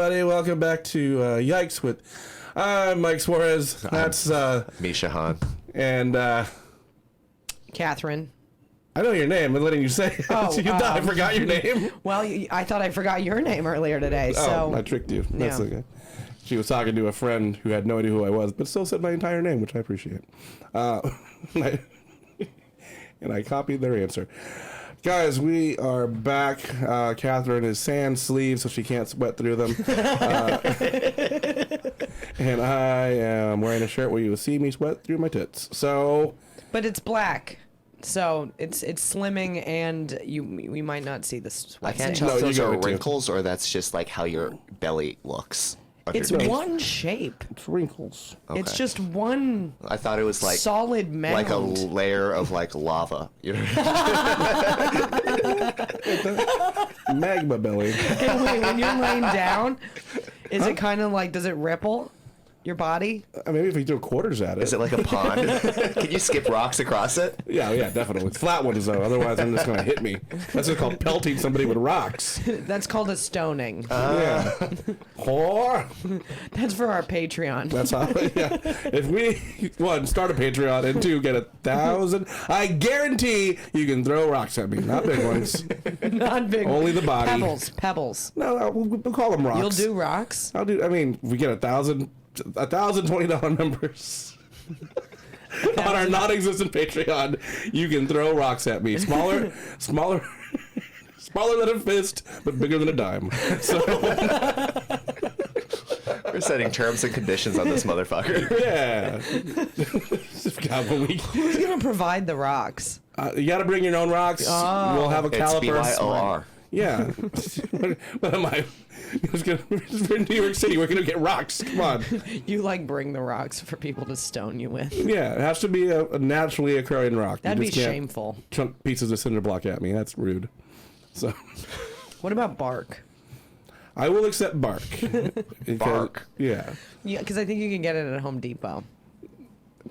everybody. Welcome back to Yikes with Mike Suarez. That's Misha Han. And Katharyn. I know your name. I'm letting you say it. Oh, You thought I forgot your name? Well, I thought I forgot your name earlier today. So I tricked you. That's yeah. okay. She was talking to a friend who had no idea who I was, but still said my entire name, which I appreciate. And I copied their answer. Guys, we are back. Katharyn is sans sleeves, so she can't sweat through them. And I am wearing a shirt where you will see me sweat through my tits. So, but it's black, so it's slimming, and we might not see the sweat. I can't stain. tell if those you are go wrinkles or that's just like how your belly looks. It's underneath. one shape. it's wrinkles. Okay. It's just one I thought it was like solid mound. like a layer of like lava. You know? Magma belly. Hey, wait, when you're laying down, is it kind of like, does it ripple your body? Maybe if we throw quarters at it. Is it like a pond? Can you skip rocks across it? Yeah, definitely. It's flat ones, though. Otherwise, I'm just going to hit me. That's just called pelting somebody with rocks. That's called a stoning. Yeah. Whore. That's for our Patreon. That's how, yeah. If we, one, start a Patreon, and two, get 1,000, I guarantee you can throw rocks at me. Not big ones. Not big. Only the body. Pebbles. No, we'll call them rocks. You'll do rocks? If we get 1,000 $20 members on our non-existent Patreon, you can throw rocks at me. Smaller than a fist, but bigger than a dime. So We're setting terms and conditions on this motherfucker. yeah. God, Who's gonna provide the rocks? you got to bring your own rocks. Oh. We'll have a It's caliper. BYOR. Yeah. What am I? We're in New York City. We're gonna get rocks. Come on. You bring the rocks for people to stone you with. Yeah, it has to be a naturally occurring rock. That'd You be just can't shameful. chunk pieces of cinder block at me. That's rude. So, What about bark? I will accept bark. Bark? Yeah. Yeah, because I think you can get it at Home Depot.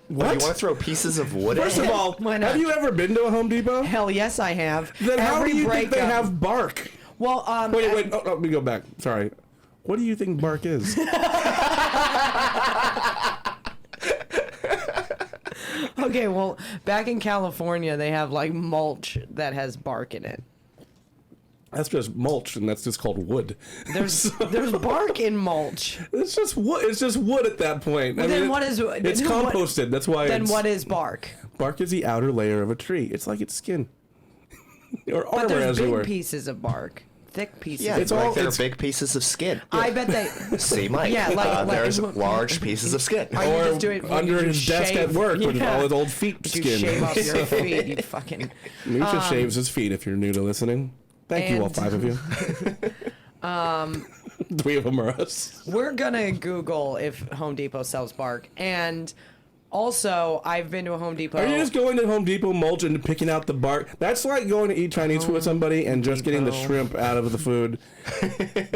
What? You want to throw pieces of wood First at of it? all, Why not? have you ever been to a Home Depot? Hell yes, I have. Then how do you think they breakup- have bark? Well, Wait. Oh, let me go back. Sorry. What do you think bark is? Okay, well, back in California, they have mulch that has bark in it. That's just mulch, and that's just called wood. There's bark in mulch. It's just wood. It's just wood at that point. Well, then what is? It's composted. That's why. Then what is bark? Bark is the outer layer of a tree. It's like its skin, or But armor, there's as it were. big pieces of bark, thick pieces. Yeah, It's it's all- they're it's- big pieces of skin. I bet they. See, Mike. Yeah, there's large pieces of skin. Are you Or just doing it under when you his desk shave? at work with Yeah. all his old feet You skin. shave off your feet, you fucking. Misha shaves his feet. If you're new to listening, thank you, all And- 5 of you. 3 of them are us. We're gonna Google if Home Depot sells bark, and also I've been to a Home Depot. Are you just going to Home Depot mulch and picking out the bark? That's like going to eat Chinese food with somebody and just getting the Depot. shrimp out of the food.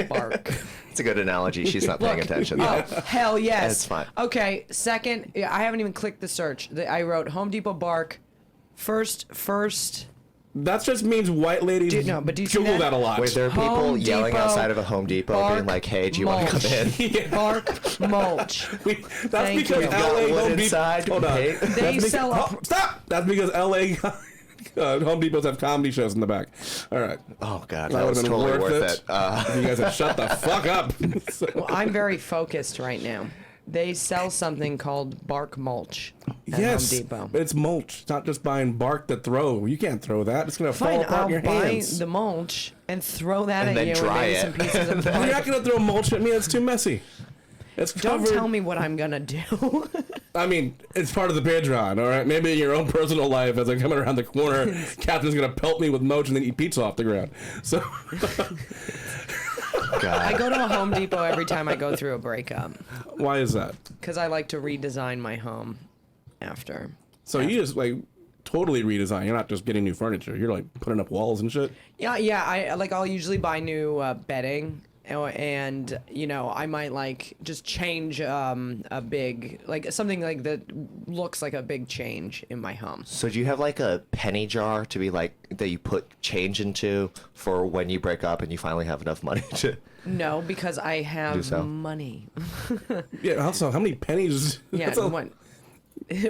bark? It's a good analogy. She's not paying attention. Oh, hell yes. That's fine. Okay, second, I haven't even clicked the search. I wrote Home Depot bark. First. That just means white ladies Do you see Google that? that a lot. Wait, there are people Home yelling Depot, outside of a Home Depot being like, hey, do you want to come in? Bark mulch. That's Thank because you. LA Got wood Home Depot. inside, Hold on. paint. They That's because- sell oh, stop! That's because LA Home Depots have comedy shows in the back. All right. Oh, God. That That was would've been totally worth worth it. it. You guys have shut the fuck up. Well, I'm very focused right now. They sell something called bark mulch at Yes, Home Depot. but it's mulch. It's not just buying bark to throw. You can't throw that. It's gonna fall Fine, apart I'll in your buy hands. the mulch and throw that And at then you dry and maybe it. some pieces of You're bark. not gonna throw mulch at me. It's too messy. It's Don't covered. tell me what I'm gonna do. I mean, it's part of the Patreon, all right? Maybe in your own personal life, as I'm coming around the corner, Captain's gonna pelt me with mulch and then eat pizza off the ground. So, God. I go to a Home Depot every time I go through a breakup why is that? because I like to redesign my home after. So you just like totally redesign. You're not just getting new furniture. You're like putting up walls and shit. Yeah. I'll usually buy new bedding and I might like just change a big, like something like that looks like a big change in my home. So do you have like a penny jar to be like that you put change into for when you break up and you finally have enough money to? No, because I have so. money. Yeah. Also, how many pennies? Yeah, That's a-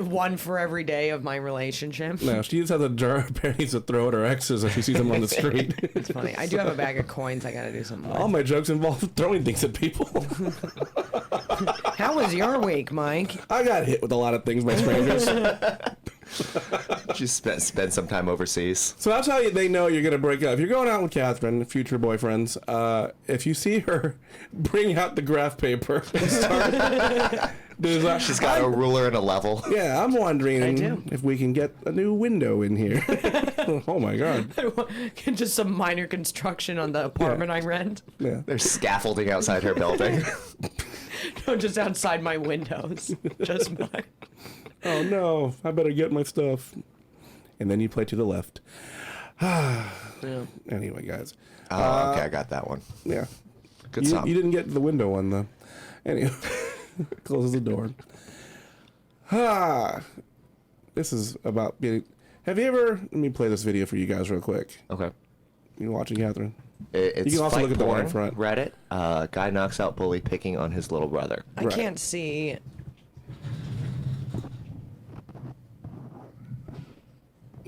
one for every day of my relationship. No, she just has a jar of pennies to throw at her exes if she sees them on the street. It's funny. I do have a bag of coins I gotta do something with. All my jokes involve throwing things at people. How was your week, Mike? I got hit with a lot of things by strangers. Just spend some time overseas. So that's how they know you're going to break up. If you're going out with Katharyn, future boyfriends, if you see her bring out the graph paper and start... She's got a ruler and a level. Yeah, I'm wondering I do. if we can get a new window in here. Oh my God. Just some minor construction on the apartment I rent. Yeah. There's scaffolding outside her building. No, just outside my windows. Just mine. Oh no, I better get my stuff. And then you play to the left. Yeah. Anyway, guys. Oh, okay, I got that one. Yeah. Good You song. didn't get the window one though. Anyway, closes the door. This is about being. Have you ever? Let me play this video for you guys real quick. Okay. You watching, Katharyn? It's You can also fight look at the one in porn, front. Reddit. Guy knocks out bully picking on his little brother. I Right. can't see.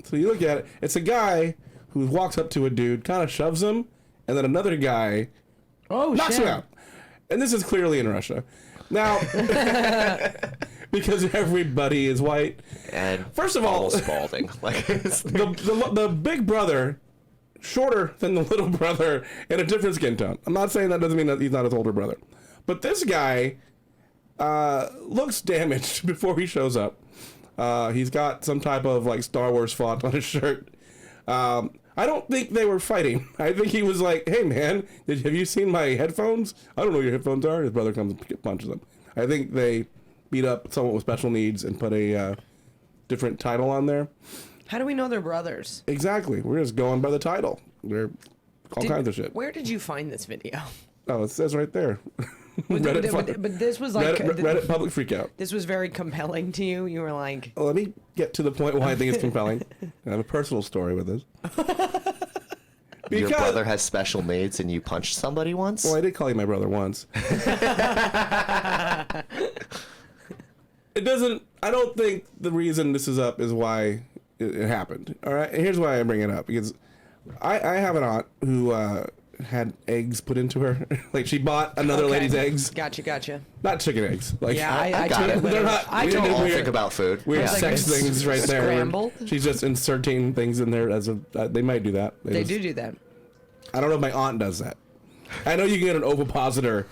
So you look at it. It's a guy who walks up to a dude, kind of shoves him, and then another guy Oh, knocks shit. him out. And this is clearly in Russia. Now, because everybody is white. And First of all, almost balding. Like it's- the big brother, shorter than the little brother, and a different skin tone. I'm not saying that doesn't mean that he's not his older brother. But this guy looks damaged before he shows up. He's got some type of like Star Wars font on his shirt. I don't think they were fighting. I think he was like, "Hey man, have you seen my headphones? I don't know what your headphones are." His brother comes and punches him. I think they beat up someone with special needs and put a different title on there. How do we know they're brothers? Exactly. We're just going by the title. They're all kinds of shit. Where did you find this video? Oh, it says right there. But, Reddit, but this was like Reddit public freakout. this was very compelling to you. You were like, Well, let me get to the point why I think it's compelling. I have a personal story with this. Your brother has special needs and you punched somebody once? Well, I did call you my brother once. It doesn't. I don't think the reason this is up is why it happened. All right. And here's why I bring it up, because I have an aunt who had eggs put into her. Like she bought another okay, lady's eggs. Gotcha. Not chicken eggs. Like Yeah, I got do. it. They're not. I we don't did all weird- think about food. Weird Yeah. sex Like things right there. scrambled? She's just inserting things in there as a. They might do that. They just- do that. I don't know if my aunt does that. I know you can get an ovipositor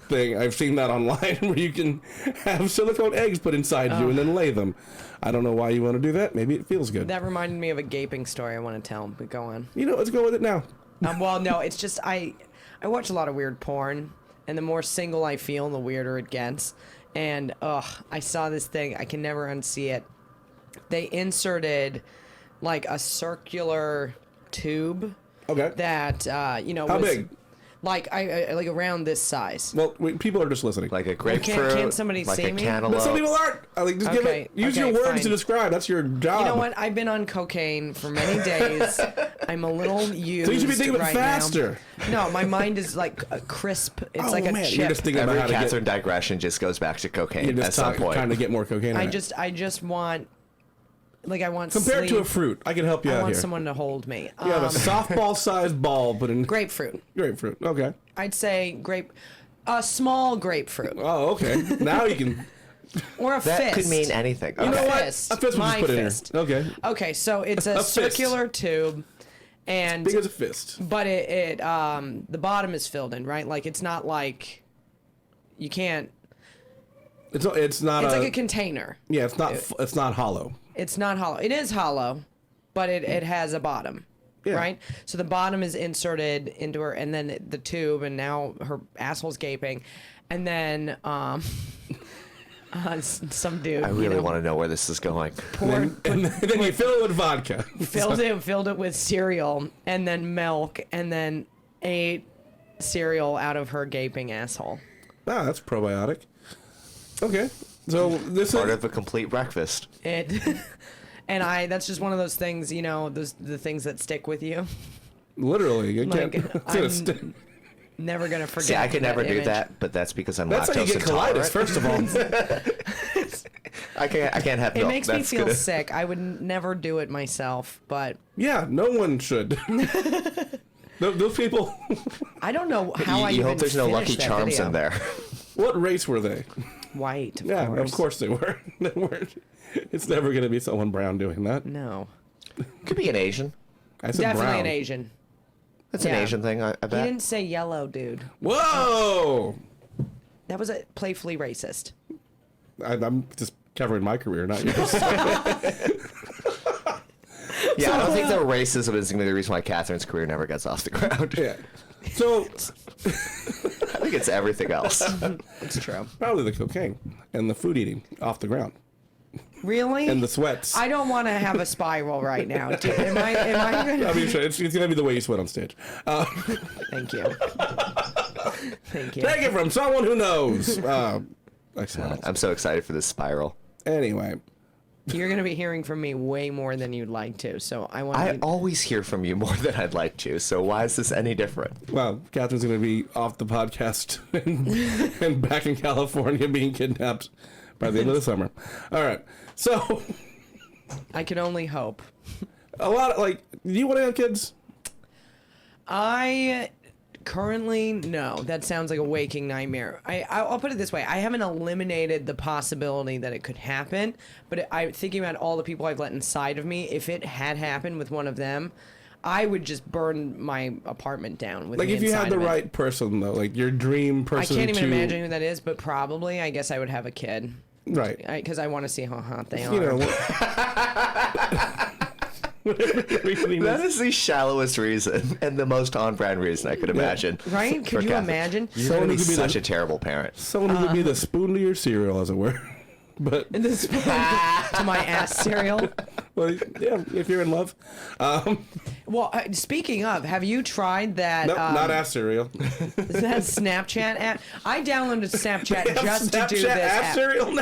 thing. I've seen that online where you can have silicone eggs put inside you and then lay them. I don't know why you want to do that. Maybe it feels good. That reminded me of a gaping story I want to tell. But go on. You know, let's go with it now. Well, no, it's just I watch a lot of weird porn, and the more single I feel, the weirder it gets. And I saw this thing. I can never unsee it. They inserted like a circular tube Okay. that How was big? like I like around this size. Well, people are just listening. Like a grapefruit, can't somebody like see a me? cantaloupe. But some people aren't. I like just give Okay, it. Use okay, your words fine. to describe. That's your job. You know what? I've been on cocaine for many days. I'm a little used. So you should be thinking of it right faster. Now. No, my mind is like crisp. It's Oh like a man, chip. you're just thinking Every about how to Katharyn get. digression just goes back to cocaine You're at just some point. trying to get more cocaine. I in it. just want, like I want Compared to sleep. a fruit, I can help you I out want here. someone to hold me. You have a softball-sized ball, but in Grapefruit. grapefruit. Okay. I'd say a small grapefruit Oh, okay. Now you can. or a That fist. could mean anything. You Okay. know what? A fist was My just put fist. in here. Okay. Okay, so it's a, A fist. circular tube, and Big as a fist. but it the bottom is filled in, right? Like it's not like you can't. It's not. It's like a container. Yeah. It's not. It's not hollow. It's not hollow. It is hollow, but it has a bottom. Yeah. Right? So the bottom is inserted into her, and then the tube, and now her asshole's gaping. And then some dude. I really want to know where this is going. poured, And then you fill it with vodka. filled it with cereal, and then milk, and then ate cereal out of her gaping asshole. Ah, that's probiotic. Okay. So this Part is of a complete breakfast. And that's just one of those things, the things that stick with you. literally you Like, can't. It's gonna stick. Never gonna forget. See, I could never do image. that, but that's because I'm That's how you lactose get colitis, intolerant. first of all. I can't have It milk. makes me That's feel gonna- sick. I would never do it myself, but Yeah, no one should. Those people. I don't know how I you even hope there's no Lucky finished that Charms video. in there. What race were they? White, of Yeah, course. of course they were. They weren't. It's never going to be someone brown doing that. No, Could be an Asian. I said definitely brown. an Asian. That's Yeah. an Asian thing, I He bet. didn't say yellow, dude. Whoa! That was a playfully racist. I'm just covering my career, not yours. Yeah, I don't think the racism is going to be the reason why Katharine's career never gets off the ground. Yeah. So I think it's everything else. It's true. probably the cocaine and the food eating off the ground Really? and the sweats. I don't want to have a spiral right now. Am I gonna... I mean, sure, it's going to be the way you sweat on stage. Thank you. Thank you. Take it from someone who knows. I sweat. I'm so excited for this spiral. Anyway, You're going to be hearing from me way more than you'd like to, so I want I you... always hear from you more than I'd like to, so why is this any different? well, Catherine's going to be off the podcast and back in California being kidnapped by the end of the summer. All right. So, I can only hope. a lot of, like, do you want to have kids? I currently, no. That sounds like a waking nightmare. I'll put it this way. I haven't eliminated the possibility that it could happen, but I'm thinking about all the people I've let inside of me. If it had happened with one of them, I would just burn my apartment down with Like, me if you had inside the of it. right person, though, like your dream I person can't even to... imagine who that is, but probably, I guess I would have a kid. Right. Because I want to see how hot they are. You know, That is the shallowest reason and the most on-brand reason I could imagine. Right? for Could you Catherine. imagine? You're Someone going to who be could be such the- a terrible parent. someone who would be the spoon to your cereal, as it were. But, And this to my ass cereal. well, yeah, if you're in love. Well, speaking of, have you tried that? Nope, not ass cereal. That Snapchat app. I downloaded Snapchat just to do Snapchat this ass app. cereal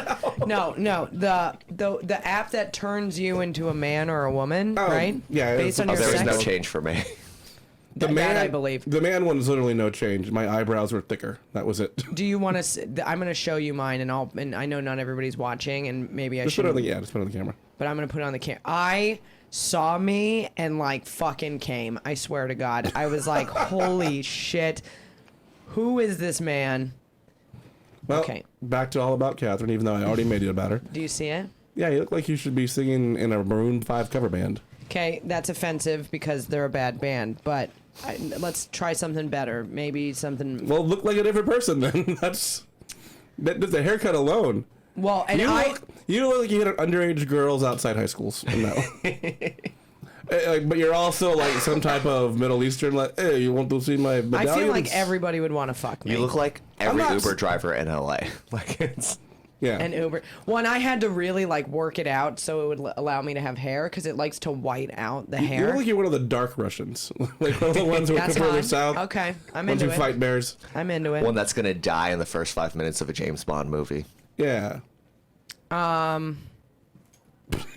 now. No, the app that turns you into a man or a woman, Oh, right? yeah, Based on Oh, your there was sex. no change for me. That I believe. The man one is literally no change. My eyebrows were thicker. That was it. Do you want to? I'm going to show you mine, and I know not everybody's watching, and maybe I Just should. put it on the just put it on the camera. But I'm going to put it on the camera. I saw me and like fucking came. I swear to God, I was like, holy shit, who is this man? Well, Okay. back to All About Katharyn, even though I already made it about her. Do you see it? Yeah, you look like you should be singing in a Maroon 5 cover band. Okay, that's offensive because they're a bad band, but let's try something better. Maybe something. Well, look like a different person then. That's the haircut alone. Well, and You look like you hit underage girls outside high schools. No. But you're also like some type of Middle Eastern, like, hey, you want to see my medallions? I feel like everybody would want to fuck me. You look like every not- Uber driver in LA. Like it's. Yeah. And Uber. Well, and I had to really like work it out so it would allow me to have hair because it likes to white out the You hair. look like you're one of the dark Russians. Like one of the ones who are That's further fine. south. Okay, I'm Ones into who it. fight bears. I'm into it. One that's gonna die in the first 5 minutes of a James Bond movie. Yeah.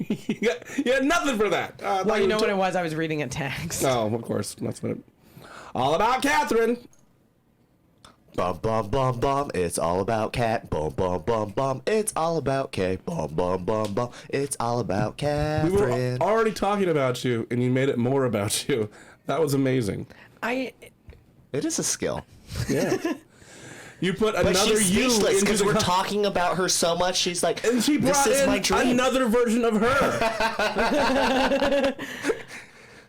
you had nothing for that. Well, you know what it was? I was reading a text. Oh, of course. That's what it... All About Katharyn. Bum bum bum bum, it's all about cat. Bum bum bum bum, it's all about K. Bum bum bum bum, it's all about We were Katharyn. already talking about you, and you made it more about you. That was amazing. It is a skill. Yeah. You put But another she's you speechless into because the we're co- talking about her so much. She's like, And she this brought is in my dream. another version of her.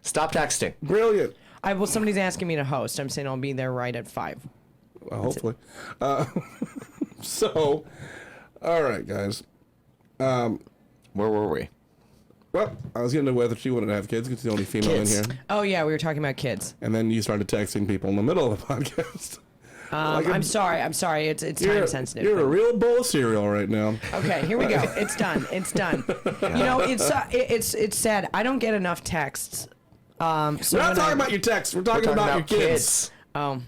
Stop texting. Brilliant. Well, somebody's asking me to host. I'm saying I'll be there right at 5. Well, hopefully. So, all right, guys. Where were we? Well, I was getting to whether she wanted to have kids because she's the only female Kids. in here. Oh yeah, we were talking about kids. And then you started texting people in the middle of the podcast. Like I'm sorry. It's time sensitive. You're a but- real bowl of cereal right now. Okay, here we go. It's done. It's done. You know, it's sad. I don't get enough texts. So We're not when talking about your texts. We're talking, We're talking about your kids. Oh,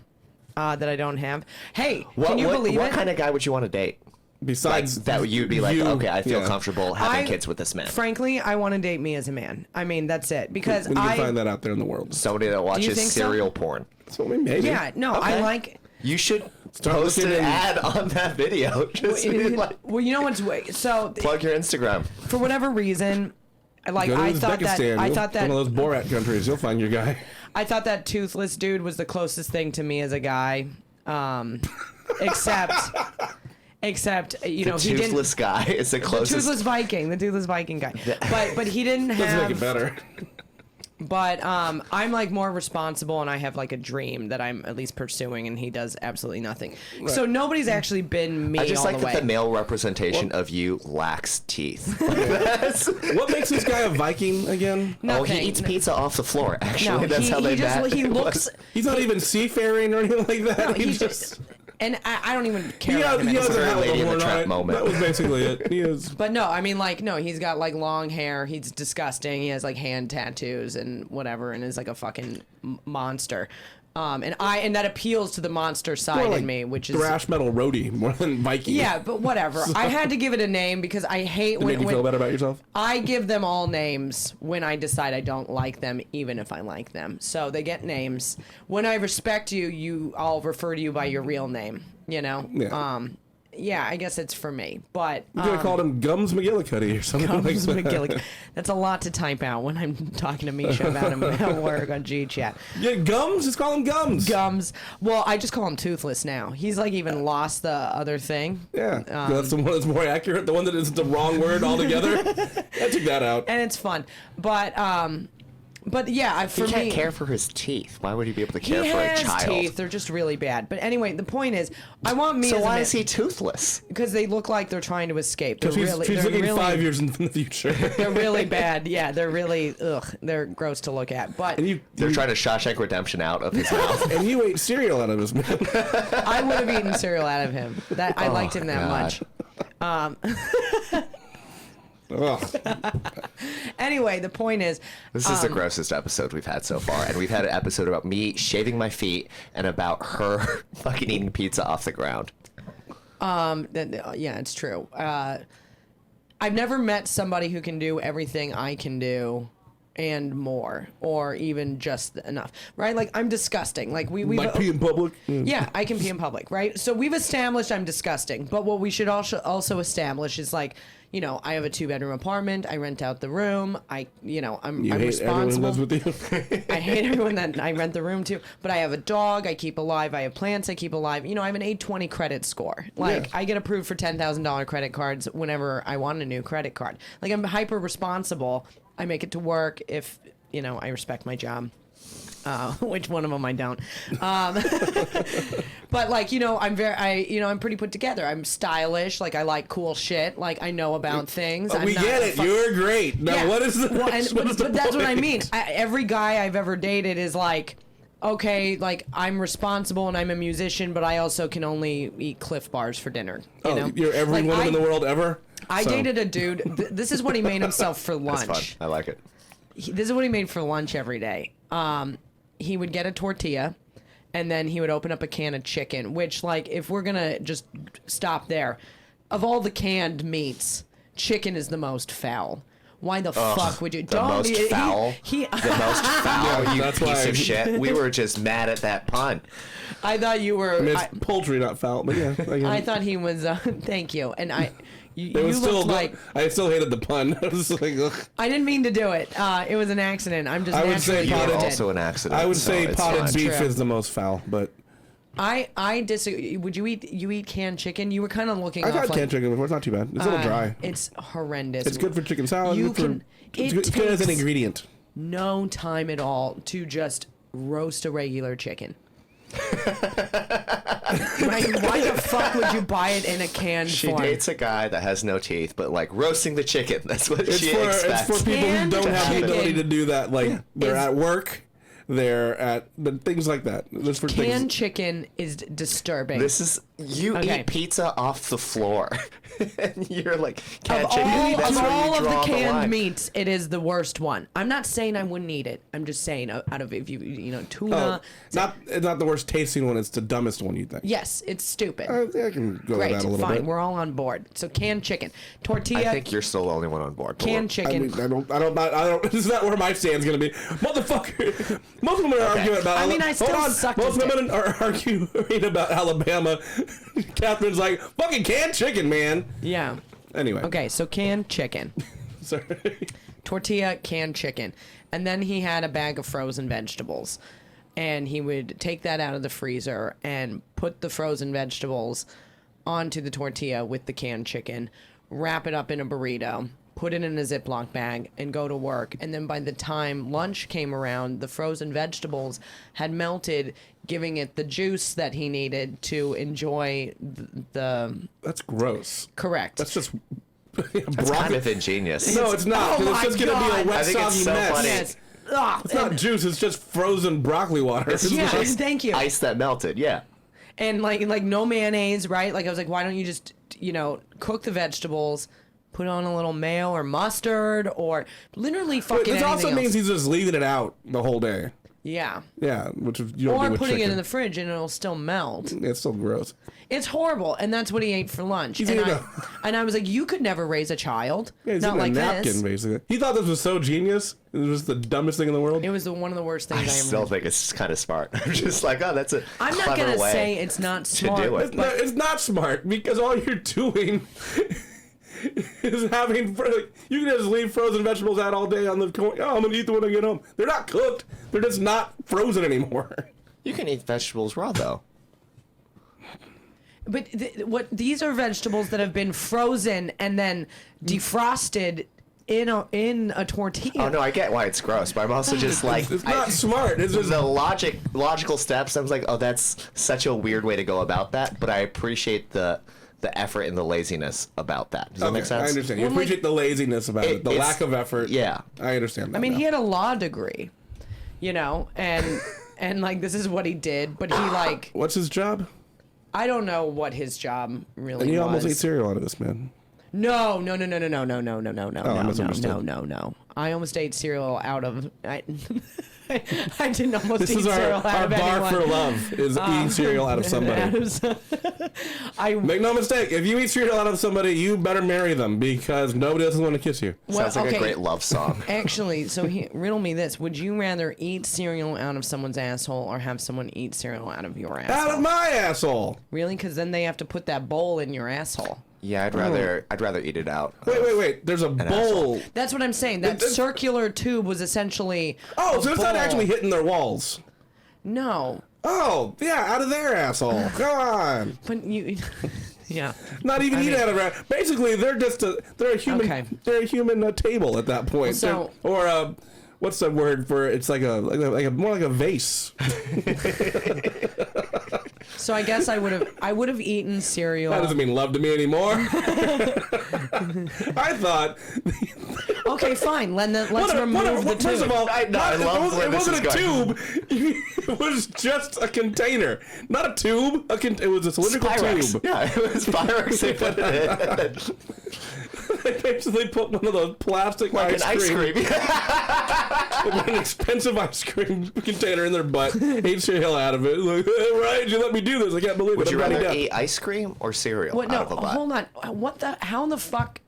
that I don't have. Hey, can you believe what it? kind of guy would you want to date? Besides That you'd be like, okay, I feel yeah. comfortable having kids with this man. Frankly, I want to date me as a man. I mean, that's it. Because when you can find that out there in the world. Somebody that watches think so? serial porn. So maybe. Yeah, no, Okay. I like... You should Start post looking an in- ad on that video. Just be like, Well, you know what's... So, plug your Instagram. for whatever reason, like, Go to I thought that... one of those Borat countries, you'll find your guy. I thought that toothless dude was the closest thing to me as a guy. Except, you know, he didn't... Toothless guy is the The closest. toothless Viking guy. But he didn't Doesn't make it have... better. But I'm like more responsible, and I have like a dream that I'm at least pursuing, and he does absolutely nothing. Right. So nobody's actually been me I just all like the that way. the male representation of you lacks teeth. What makes this guy a Viking again? Oh, he Nothing. eats pizza off the floor. Actually, No, that's how they met. he It looks. was- He's not even seafaring or anything like that. No, He he's just. And I don't even care He about has, him he has anymore. a hell of Lady a in the horn Trap on it. moment. That was basically it. He is. But no, I mean, like, no, he's got like long hair. He's disgusting. He has like hand tattoos and whatever, and is like a fucking monster. And that appeals to the monster side More like in me, which is thrash metal roadie more than Viking. yeah, but whatever. I had to give it a name because I hate To make you feel better about yourself. I give them all names when I decide I don't like them, even if I like them. So they get names. When I respect you, I'll refer to you by your real name. You know. Yeah. Yeah, I guess it's for me. But You could have called him Gums McGillicuddy or something like Gums that. McGilligan. That's a lot to type out when I'm talking to Misha about him at work on GChat. Yeah, Gums? Just call him Gums. Gums. Well, I just call him Toothless now. He's like even lost the other thing. Yeah. That's the one that's more accurate. The one that is the wrong word altogether. I took that out. And it's fun. But yeah, for He can't me, care for his teeth. Why would he be able to care he for a has child? teeth. They're just really bad. But anyway, the point is, I want me So as why a is he toothless? because they look like they're trying to escape. They're Because really, she's they're looking really, 5 years in the future. They're really bad. Yeah, they're really they're gross to look at. But And They're trying to Shawshank Redemption out of his mouth. and you ate cereal out of his mouth. I would have eaten cereal out of him. That I liked him that God. much. Ugh. Anyway, the point is, This is the grossest episode we've had so far. And we've had an episode about me shaving my feet and about her fucking eating pizza off the ground. yeah, it's true. I've never met somebody who can do everything I can do and more, or even just enough, right? Like, I'm disgusting. Like, we Like pee in public. yeah, I can pee in public, right? So we've established I'm disgusting. But what we should also establish is, like, you know, I have a 2-bedroom apartment. I rent out the room. I'm You I'm hate everyone who responsible. lives with you. I hate everyone that I rent the room to. But I have a dog I keep alive. I have plants I keep alive. You know, I have an 820 credit score. Like, Yeah. I get approved for $10,000 credit cards whenever I want a new credit card. Like, I'm hyper responsible. I make it to work if, you know, I respect my job. Which one of them I don't. But like, you know, I'm pretty put together. I'm stylish. Like, I like cool shit. Like, I know about things. I'm We not get it. You're great. Now, Yeah. what is the Well, but that's what I point? mean. Every guy I've ever dated is like, okay, like, I'm responsible and I'm a musician, but I also can only eat Cliff Bars for dinner. You know? You're every Like, woman in the world ever? I So- dated a dude. This is what he made himself for That's lunch. fun. I like it. This is what he made for lunch every day. He would get a tortilla, and then he would open up a can of chicken. Which, like, if we're gonna just stop there, of all the canned meats, chicken is the most foul. Why the fuck would you? The most foul. The The most foul, you that's piece why- of shit. We were just mad at that pun. I thought you were. I mean, it's poultry, not foul, but yeah. I thought he was. Thank you. And you it was still. looked like. I still hated the pun. I was like, ugh. I didn't mean to do it. It was an accident. I'm just. I would say naturally You were potted- gifted. also an accident. I would so say it's potted fine. beef True. is the most foul, but I disagree. Would you eat canned chicken? You were kind of looking. I've off had like, canned chicken before. It's not too bad. It's a little dry. It's horrendous. It's good for chicken salad. You good for, can. it's good as an takes ingredient. no time at all to just roast a regular chicken. Right? Why the fuck would you buy it in a canned She form? dates a guy that has no teeth, but like roasting the chicken. That's what It's she for expects. it's for people who Canned don't have the chicken ability to do that. Like they're is- at work, they're at the things like that. That's for Canned things. chicken is disturbing. This is You Okay. eat pizza off the floor, and you're like, Of can't chicken. all, That's of, where you all of draw the canned line. meats, it is the worst one. I'm not saying I wouldn't eat it. I'm just saying out of if you know Oh, tuna. it's not the worst tasting one. It's the dumbest one, you think? Yes, it's stupid. I think I can go Great, with that a little fine. bit. We're all on board. So canned chicken, tortilla, I think you're still the only one on board. but canned we're- chicken. I mean, I don't. This is not where my stand's gonna be, motherfucker. Most women are arguing about. I mean, I still hold on. sucked Most his dick. women are arguing about Alabama. Katharyn's like, fucking canned chicken, man. Yeah. Anyway. Okay, so canned chicken, Sorry. tortilla, canned chicken, and then he had a bag of frozen vegetables, and he would take that out of the freezer and put the frozen vegetables onto the tortilla with the canned chicken, wrap it up in a burrito, put it in a Ziploc bag, and go to work. And then by the time lunch came around, the frozen vegetables had melted, giving it the juice that he needed to enjoy the That's gross. correct. That's just. That's kind of ingenious. No, it's not. 'cause Oh it's just my gonna be God. a wet, I think it's soggy so mess. funny. Yes. Ugh, It's not juice. It's just frozen broccoli water. It's yeah, just thank you. Ice that melted. Yeah. And like no mayonnaise, right? Like I was like, why don't you just cook the vegetables, put on a little mayo or mustard or literally fucking This anything also else. means he's just leaving it out the whole day. Yeah. Yeah, which is you don't do Or with putting it chicken. in the fridge and it'll still melt. It's still gross. It's horrible, and that's what he ate for lunch. He's And eating I was like, you could never raise a child. Yeah, he's Not eating like a napkin, this. basically. He thought this was so genius. It was just the dumbest thing in the world. It was one of the worst things I I ever. still think it's kind of smart. I'm just like, oh, that's a I'm not clever gonna way say it's not to smart. do it. It's not smart because all you're doing is having. You can just leave frozen vegetables out all day on the. Oh, I'm gonna eat them when I get home. They're not cooked. They're just not frozen anymore. You can eat vegetables raw though. But these are vegetables that have been frozen and then defrosted in a tortilla. Oh no, I get why it's gross, but I'm also just like It's not smart. It's just the logical steps. I was like, oh, that's such a weird way to go about that. But I appreciate the effort and the laziness about that. Does that make sense? I understand. You Well, like- appreciate the laziness about it, the It's- lack of effort. Yeah. I understand that. I mean, now. he had a law degree, and like this is what he did. But he like What's his job? I don't know what his job really And you was. almost ate cereal out of this, man. No. I misunderstood. No. I almost ate cereal out of. I didn't almost This eat is our cereal out of bar anyone. for love is eating cereal out of somebody. Make no mistake, if you eat cereal out of somebody, you better marry them because nobody else is going to kiss you. Sounds like a great love song. Actually, so riddle me this: would you rather eat cereal out of someone's asshole or have someone eat cereal out of your asshole? Out of my asshole! Really? Because then they have to put that bowl in your asshole. Yeah, I'd rather eat it out. Wait. There's a bowl. That's what I'm saying. That circular tube was essentially. Oh, a so it's not bowl. actually hitting their walls. No, Oh, yeah, out of their asshole. Come on. but you. Yeah. Not even eat mean- out of their. Basically, they're just they're a human. Okay. They're a human table at that point. So- Or what's the word for? It's like a more like a vase. So I guess I would have eaten cereal. That doesn't mean love to me anymore. I thought. Okay, fine. Let's remove the tube. First of all, I love where it this wasn't is a going. tube. It was just a container, not a tube. It was a cylindrical Pyrex. tube. Yeah, it was Pyrex. They put it in. They basically put one of those plastic Like an ice cream. They put an expensive ice cream container in their butt, ate cereal out of it. Like, hey, Ryan, you let me do this. I can't believe Would it. you I'm rather writing eat ice cream or cereal What? out No, of a butt? hold on. How in the fuck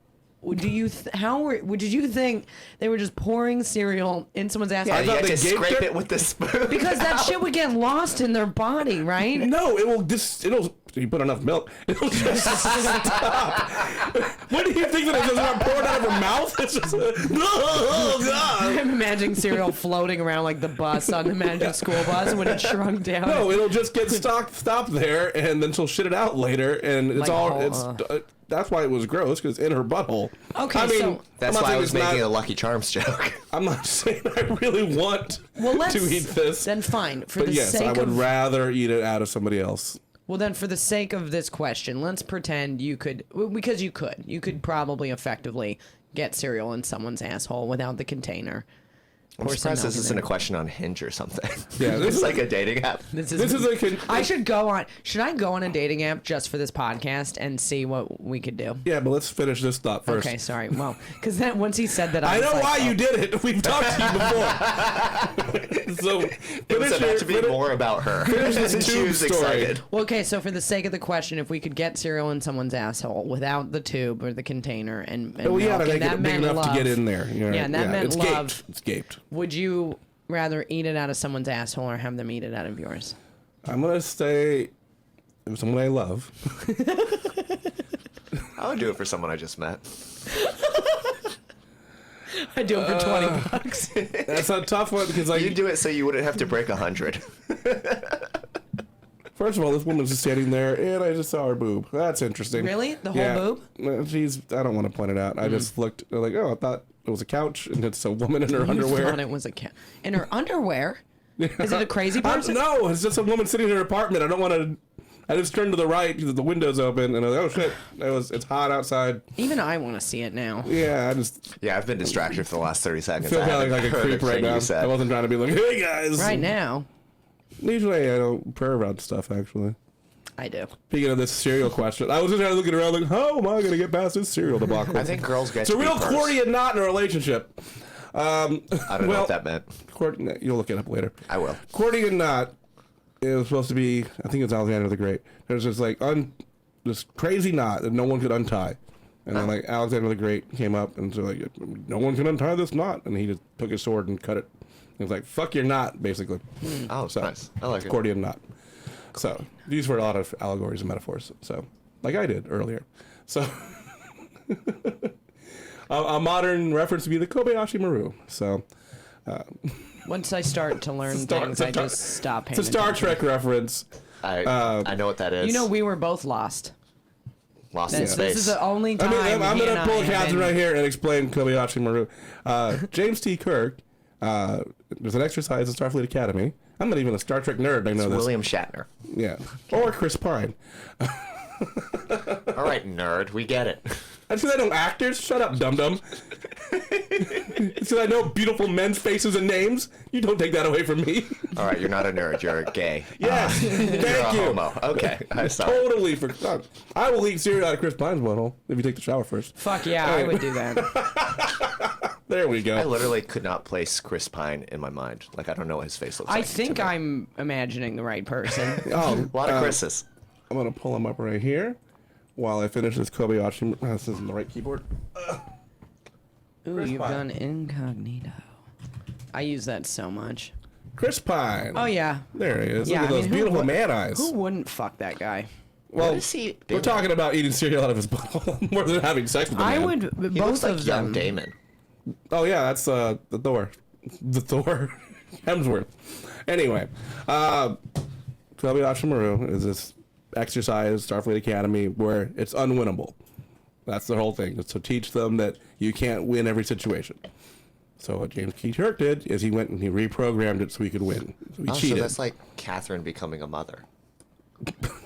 do you? Did you think they were just pouring cereal in someone's ass? Yeah, you thought had they to gaped scrape it? it with the spoon. Because that shit would get lost in their body, right? No, it will just, it'll, you put enough milk, it'll just stop. What do you think that it's just not poured out of her mouth? It's just, oh, God. I'm imagining cereal floating around like the bus on the Magic School Bus when it shrunk down. No, it'll just get stopped there, and then she'll shit it out later, and it's Like, that's why it was gross, because in her butthole. Okay, I mean, so- That's I'm not why I saying was it's making not- a Lucky Charms joke. I'm not saying I really want to eat this. Then fine. For But the yes, sake I would of rather eat it out of somebody else. Well, then, for the sake of this question, let's pretend you could, because you could probably effectively get cereal in someone's asshole without the container. I'm surprised this isn't a question on Hinge or something. Yeah, this It's is like a dating app. This this is a I should go on. Should I go on a dating app just for this podcast and see what we could do? yeah, but let's finish this thought first. Okay, sorry. Well, because then once he said that, I was know like, why oh. you did it. We've talked to you before. So It was about to be more about her. this she tube was story. excited. Well, okay, so for the sake of the question, if we could get cereal in someone's asshole without the tube or the container and Well, yeah, milk, to and make that it big meant enough love, to get in there. You know, Yeah, and that meant it's love. Gaped. It's gaped. Would you rather eat it out of someone's asshole or have them eat it out of yours? I'm gonna say if someone I love. I would do it for someone I just met. I'd do it for $20. That's a tough one because You'd like do it so you wouldn't have to break 100. first of all, this woman's just standing there and I just saw her boob. That's interesting. Really? The whole boob? She's. I don't want to point it out. I just looked like, oh, I thought it was a couch and it's a woman in her You underwear. thought it was a cat in her underwear? Is it a crazy person? No, it's just a woman sitting in her apartment. I don't want to. I just turned to the right because the window's open, and I was like, "Oh shit!" It's hot outside. Even I want to see it now. Yeah, I just Yeah, I've been distracted for the last 30 seconds. feel I kind of haven't like a heard creep right thing now. you said. I wasn't trying to be like, "Hey guys!" Right now, Usually, I don't purr about stuff. Actually, I do. speaking of this cereal question, I was just kind of looking around like, "How am I going to get past this cereal debacle?" I think girls get it's a to be real first. Cordy knot in a relationship. I don't know what that meant. You'll look it up later. I will. Cordy knot. It was supposed to be, I think it's Alexander the Great. There's this like this crazy knot that no one could untie. And then like Alexander the Great came up and so like, no one can untie this knot. And he just took his sword and cut it. It was like, fuck your knot, basically. Oh, So, nice. I like it. Accordion knot. So these were a lot of allegories and metaphors. So like I did earlier. So a modern reference would be the Kobayashi Maru. So Once I start to learn things, I just stop paying it's a Star attention. Trek reference. I know what that is. You know, we were both lost. Lost in This space. is the only I time. mean, I'm he going and to pull I have Katharyn been- right here and explain Kobayashi Maru. James T. Kirk, there's an exercise at Starfleet Academy. I'm not even a Star Trek nerd. I know It's this. William Shatner. Yeah. Or Chris Pine. All right, nerd. We get it. That's because I know actors. Shut up, dum-dum. It's because I know beautiful men's faces and names. You don't take that away from me. All right, you're not a nerd. You're a gay. Yes. You're a Thank you. homo. Okay. I'm sorry. Totally forgot. I will eat cereal out of Chris Pine's butthole if you take the shower first. Fuck yeah, I would do that. There we I go. literally could not place Chris Pine in my mind. Like, I don't know what his face looks like. I think to me. I'm imagining the right person. Oh, A lot of Chris's. I'm going to pull him up right here while I finish this Kobayashi. This isn't the right keyboard. Ooh, Chris you've Pine. done incognito. I use that so much. Chris Pine. Oh yeah. There he is. Yeah, Look at I those mean, who beautiful would- man eyes. Who wouldn't fuck that guy? Well, What is he we're doing? talking about eating cereal out of his butthole more than having sex with a I man. would. He Both looks like of young them. Damon. Oh yeah, that's the Thor. The Thor. Hemsworth. Anyway, Kobayashi Maru is this exercise, Starfleet Academy, where it's unwinnable. That's the whole thing. It's to teach them that you can't win every situation. So what James T. Kirk did is he went and he reprogrammed it so he could win. So he Oh, so cheated. that's like Katharyn becoming a mother.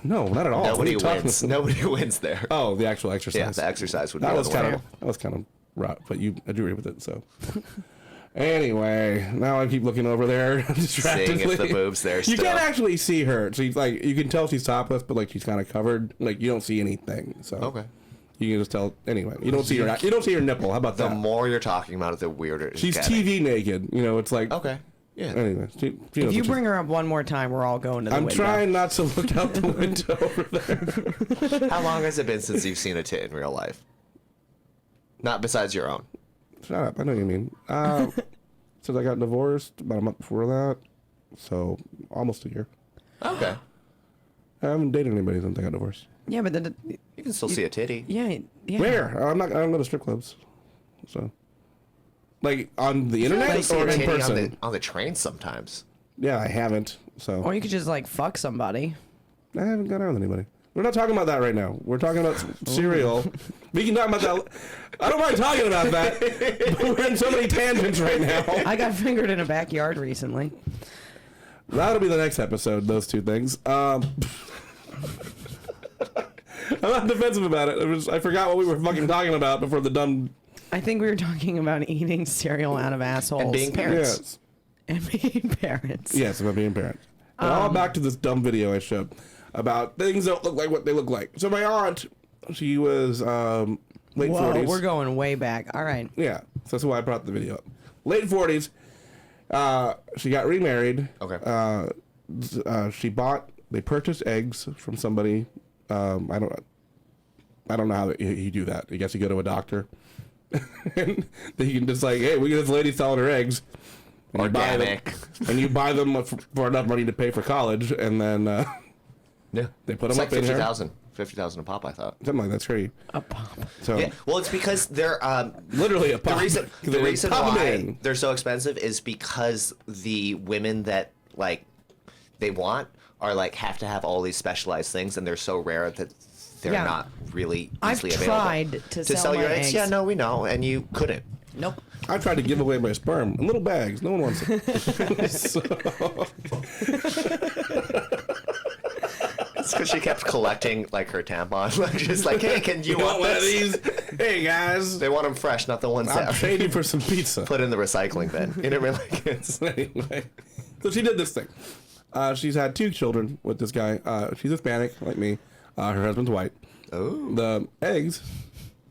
No, not at all. What are Nobody you talking wins. about? Nobody wins there. Oh, the actual exercise. Yeah, the exercise would That be was kind of unwinnable. rough, but you agree with it. So anyway, now I keep looking over there distractedly. Seeing if the boob's there You still. can't actually see her. She's like you can tell she's topless, but like she's kind of covered. Like you don't see anything. So Okay. you can just tell. Anyway, you don't see her. You don't see her nipple. How about The that? more you're talking about it, the weirder it's She's getting. TV naked. You know, it's like Okay. Yeah. Anyway, she knows If you what she's- bring her up one more time, we're all going to the I'm window. trying not to look out the window over there. How long has it been since you've seen a tit in real life? Not besides your own. Shut up. I know what you mean. Since I got divorced about a month before that, so almost a year. Okay. I haven't dated anybody since I got divorced. Yeah, but then. You can still see a titty. Yeah. Yeah. Where? I don't go to strip clubs. So, like on the I internet see or a in titty person? on the train sometimes. Yeah, I haven't. So Or you could just like fuck somebody. I haven't got out with anybody. We're not talking about that right now. We're talking about cereal. We can talk about that. I don't mind talking about that. But we're in so many tangents right now. I got fingered in a backyard recently. That'll be the next episode. Those two things. I'm not defensive about it. I forgot what we were fucking talking about before the dumb I think we were talking about eating cereal out of assholes. And being parents. Yes. And being parents. Yes, about being parents. And all back to this dumb video I showed about things that look like what they look like. So my aunt, she was late 40s. We're going way back. All right. Yeah, so that's why I brought the video up. Late 40s. She got remarried. Okay. They purchased eggs from somebody. I don't know how you do that. I guess you go to a doctor. And then you can just like, hey, we get this lady selling her eggs. And Organic. You buy them for enough money to pay for college, and then Yeah. they put them It's up like in here. 50,000 a pop, I thought. Something like that's crazy. A pop. So Yeah. Well, it's because they're literally a the pop. reason They pop 'em why in. they're so expensive is because the women that like they want are like have to have all these specialized things, and they're so rare that they're Yeah. not really I've easily available. tried to sell your my eggs. eggs. Yeah, no, we know, and you couldn't. Nope. I tried to give away my sperm in little bags. No one wants it. So, It's because she kept collecting like her tampons, like just like, hey, can you want one of this? these? Hey guys, They want them fresh, not the ones I'm that are trading for some pizza. put in the recycling bin. You know what I mean? Like it's Anyway, so she did this thing. She's had 2 children with this guy. She's Hispanic, like me. Her husband's white. oh, The eggs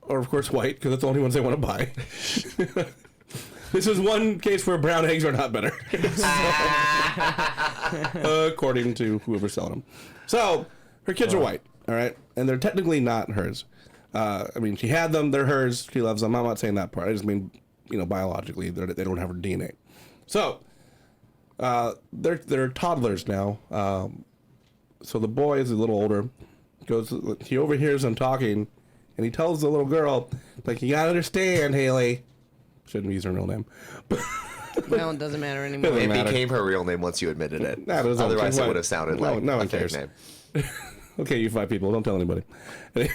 are, of course, white because that's the only ones they want to buy. This is one case where brown eggs are not better. According to whoever's selling them. So, her kids are white, all right? And they're technically not hers. I mean, she had them. They're hers. She loves them. I'm not saying that part. I just mean, biologically, they don't have her DNA. So, they're toddlers now. So the boy is a little older. He overhears them talking, and he tells the little girl, like, you gotta understand, Haley. Shouldn't use her real name. Well, it doesn't matter anymore. Doesn't it matter. became her real name once you admitted it. Nah, it doesn't- Otherwise, it what? would have sounded No- like no a one fake cares. name. Okay, you 5 people, don't tell anybody. Did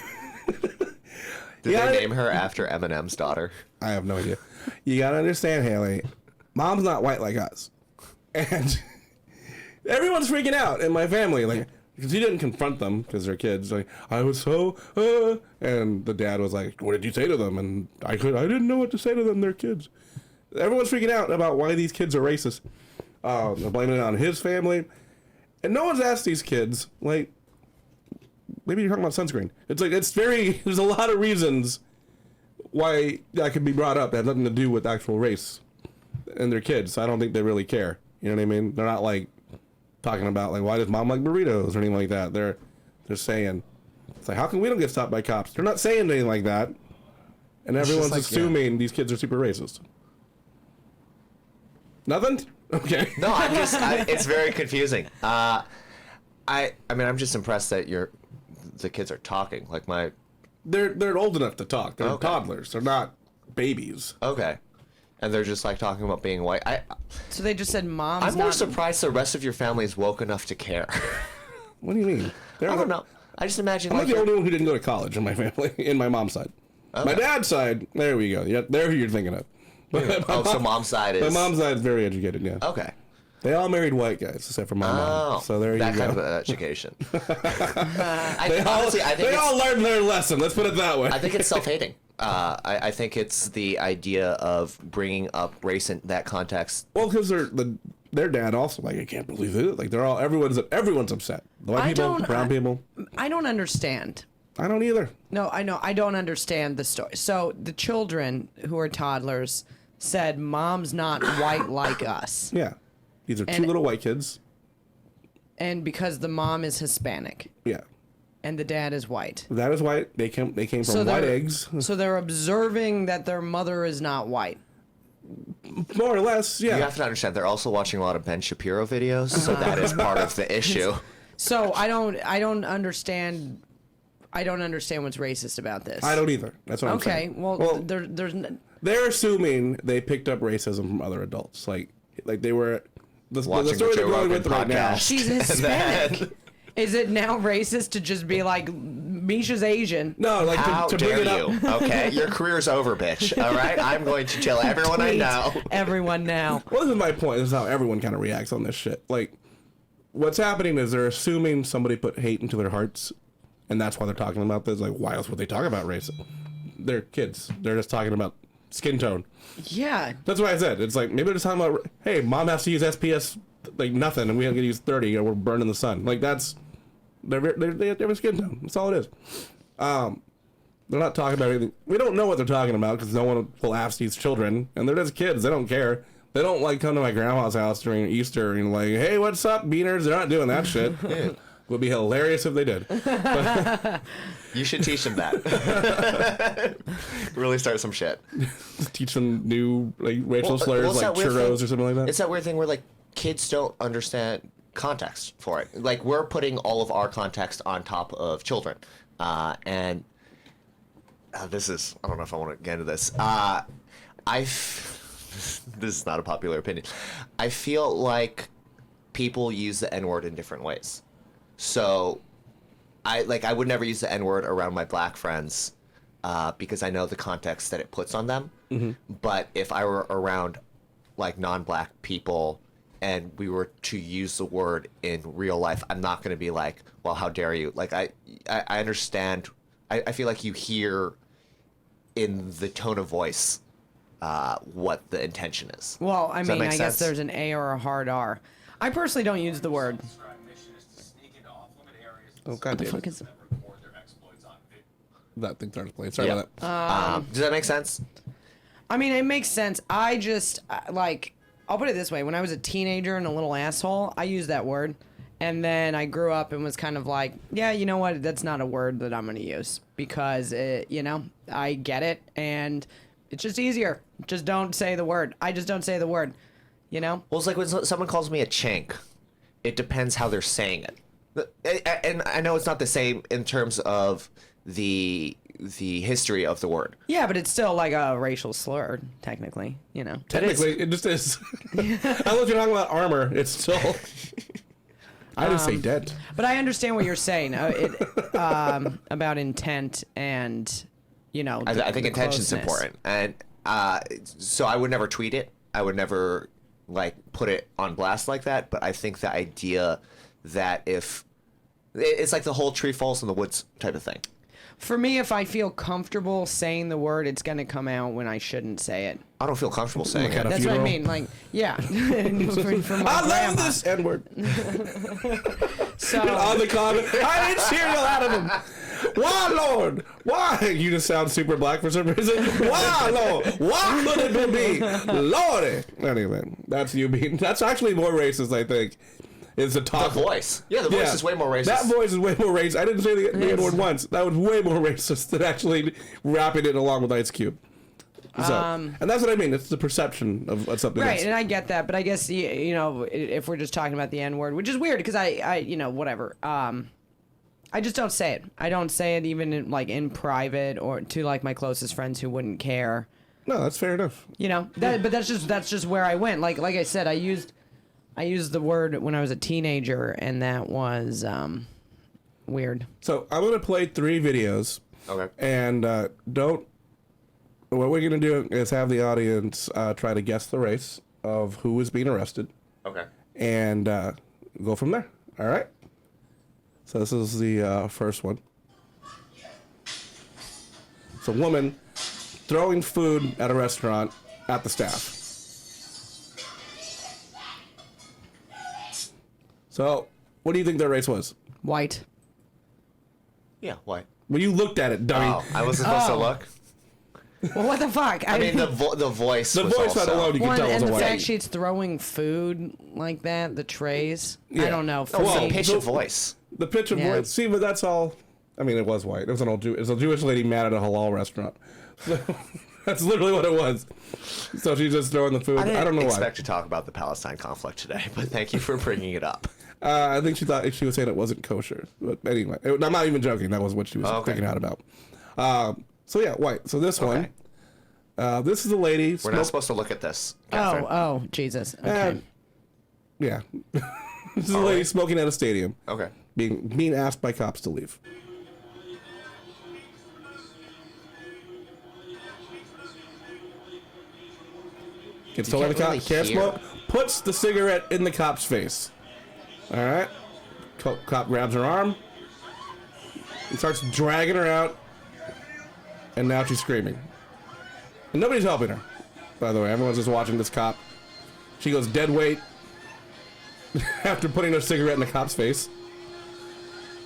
Yeah, they name her after Eminem's daughter? I have no idea. You gotta understand, Haley. Mom's not white like us, and everyone's freaking out in my family. Like, because he didn't confront them because they're kids. Like, I was so, and the dad was like, "What did you say to them?" And I didn't know what to say to them. They're kids. Everyone's freaking out about why these kids are racist. They're blaming it on his family, and no one's asked these kids, like, maybe you're talking about sunscreen. It's like, there's a lot of reasons why that could be brought up that has nothing to do with actual race and their kids. So I don't think they really care. You know what I mean? They're not like talking about like, why does mom like burritos or anything like that. They're saying, it's like, how come we don't get stopped by cops? They're not saying anything like that. And everyone's like, assuming these kids are super racist. Nothing? Okay. No, it's very confusing. I mean, I'm just impressed that the kids are talking. Like They're old enough to talk. They're Okay. toddlers. They're not babies. okay. And they're just like talking about being white. So they just said mom's I'm more not... surprised the rest of your family is woke enough to care. What do you mean? I don't know. I just imagine I'm like not the only one who didn't go to college in my family, in my mom's side. My dad's side, there we go. Yeah, there you're thinking of. But so mom's side is my mom's side is very educated, yeah. okay. They all married white guys, except for my mom. So there you that go. kind of education. They all learned their lesson. Let's put it that way. I think it's self-hating. I think it's the idea of bringing up race in that context. Well, because their dad also like, I can't believe it. Like everyone's upset. The white people, brown people. I don't understand. I don't either. No, I know. I don't understand the story. So the children who are toddlers said, mom's not white like us. Yeah, these are two And- little white kids. And because the mom is Hispanic Yeah, and the dad is white. that is white. They came from So white they're- eggs, So they're observing that their mother is not white. more or less. Yeah. You have to understand they're also watching a lot of Ben Shapiro videos, so that is part of the issue. So I don't understand. I don't understand what's racist about this. I don't either. That's what I'm Okay, saying. well, there's They're assuming they picked up racism from other adults, like they were. The Watching story the they're Joe going Rogan with right now. podcast. she's And Hispanic. then- Is it now racist to just be like Misha's Asian? No, like How to dare bring it you? up. Okay, your career's over, bitch. All right, I'm going to tell everyone I Tweet know. Everyone now. Well, this is my point. This is how everyone kind of reacts on this shit. Like, what's happening is they're assuming somebody put hate into their hearts, and that's why they're talking about this. Like, why else would they talk about racism? They're kids. They're just talking about skin tone. Yeah. That's why I said it's like maybe they're just talking about. Hey, mom has to use SPS like nothing, and we have to use 30, or we're burning the sun. Like that's they have a skin tone. That's all it is. They're not talking about anything. We don't know what they're talking about because no one will ask these children, and they're just kids. They don't care. They don't like come to my grandma's house during Easter and like, hey, what's up, beaners? They're not doing that shit. It would be hilarious if they did. You should teach them that. Really start some shit. Teach them new like racial slurs like churros or something like that. It's that weird thing where like kids don't understand context for it. Like we're putting all of our context on top of children, and this is I don't know if I want to get into this. This is not a popular opinion. I feel like people use the N-word in different ways. So I would never use the N-word around my black friends because I know the context that it puts on them. Mm-hmm. But if I were around like non-black people and we were to use the word in real life, I'm not going to be like, well, how dare you? Like I understand. I feel like you hear in the tone of voice what the intention is. Well, I mean, I sense? guess there's an A or a hard R. I personally don't use the word. Oh, God damn. Fuck is That thing started playing. Sorry about that. Does that make sense? I mean, it makes sense. I just, like, I'll put it this way. When I was a teenager and a little asshole, I used that word. And then I grew up and was kind of like, yeah, you know what? That's not a word that I'm going to use because, I get it. And it's just easier. Just don't say the word. I just don't say the word, Well, it's like when someone calls me a chink, it depends how they're saying it. And I know it's not the same in terms of the history of the word. Yeah, but it's still like a racial slur, technically, Technically, it just is. Unless you're talking about armor, it's still... I didn't say dead. But I understand what you're saying about intent and, I think intention's important. And so I would never tweet it. I would never, put it on blast like that. But I think the idea that if... It's like the whole tree falls in the woods type of thing. For me, if I feel comfortable saying the word, it's going to come out when I shouldn't say it. I don't feel comfortable saying it. That's what I mean. Like, yeah. I love this N-word. So on the comment, I need cereal out of him. Why, Lord? Why? You just sound super black for some reason. Why, Lord? Why could it be me? Lordy. Anyway, that's you being... That's actually more racist, I think. Is the talk. The voice. Yeah, the voice is way more racist. That voice is way more racist. I didn't say the N-word once. That was way more racist than actually rapping it along with Ice Cube. So, and that's what I mean. It's the perception of something right, else. and I get that, but I guess, if we're just talking about the N-word, which is weird because I whatever. I just don't say it. I don't say it even in private or to my closest friends who wouldn't care. No, that's fair enough. But that's just where I went. Like I said, I used the word when I was a teenager, and that was weird. So I'm going to play 3 videos. Okay. And what we're going to do is have the audience try to guess the race of who is being arrested. Okay. And go from there. All right? So this is the first one. It's a woman throwing food at a restaurant at the staff. So, what do you think their race was? White. Yeah, white. When you looked at it, dummy. Oh, I wasn't supposed to look? Well, what the fuck? I mean, the voice The was voice also... alone, you can tell it was and a the white. fact she's throwing food like that, the trays. Yeah. I don't know. For Well, me, the pitch of voice. The pitch of Yeah. voice. See, but that's all. I mean, it was white. It was an old Jew. It was a Jewish lady mad at a halal restaurant. That's literally what it was. So she's just throwing the food. I don't know expect to talk about the Palestine conflict today, but thank you for bringing it up. why. I think she thought she was saying it wasn't kosher. But anyway, I'm not even joking. That was what she was freaking out about. So yeah, white. So this one. This is a lady. We're not supposed to look at this, Katharyn. Oh, Jesus. Okay. Yeah. This is a lady smoking at a stadium. Okay. Being asked by cops to leave. Gets told by the cop, really can't hear. smoke. Puts the cigarette in the cop's face. All right. Cop grabs her arm. And starts dragging her out. And now she's screaming. And nobody's helping her, by the way. Everyone's just watching this cop. She goes dead weight after putting her cigarette in the cop's face.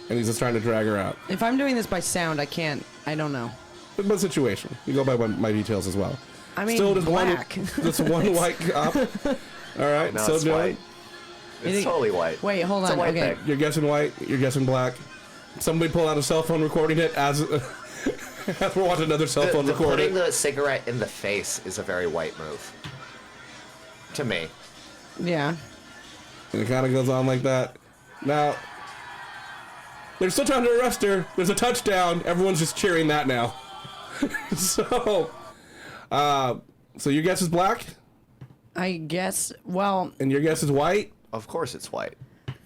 And he's just trying to drag her out. If I'm doing this by sound, I can't. I don't know. It's my situation. You go by my details as well. I mean, still just black. one white cop. All right, No, so it's doing. white. It's totally white. Wait, hold It's on. a white Okay. thing. You're guessing white. You're guessing black. Somebody pull out a cell phone recording it as as we're watching another cell phone record Putting it. the cigarette in the face is a very white move. To me. Yeah. And it kind of goes on like that. Now, they're still trying to arrest her. There's a touchdown. Everyone's just cheering that now. So your guess is black, I guess. Well, and your guess is white. Of course it's white.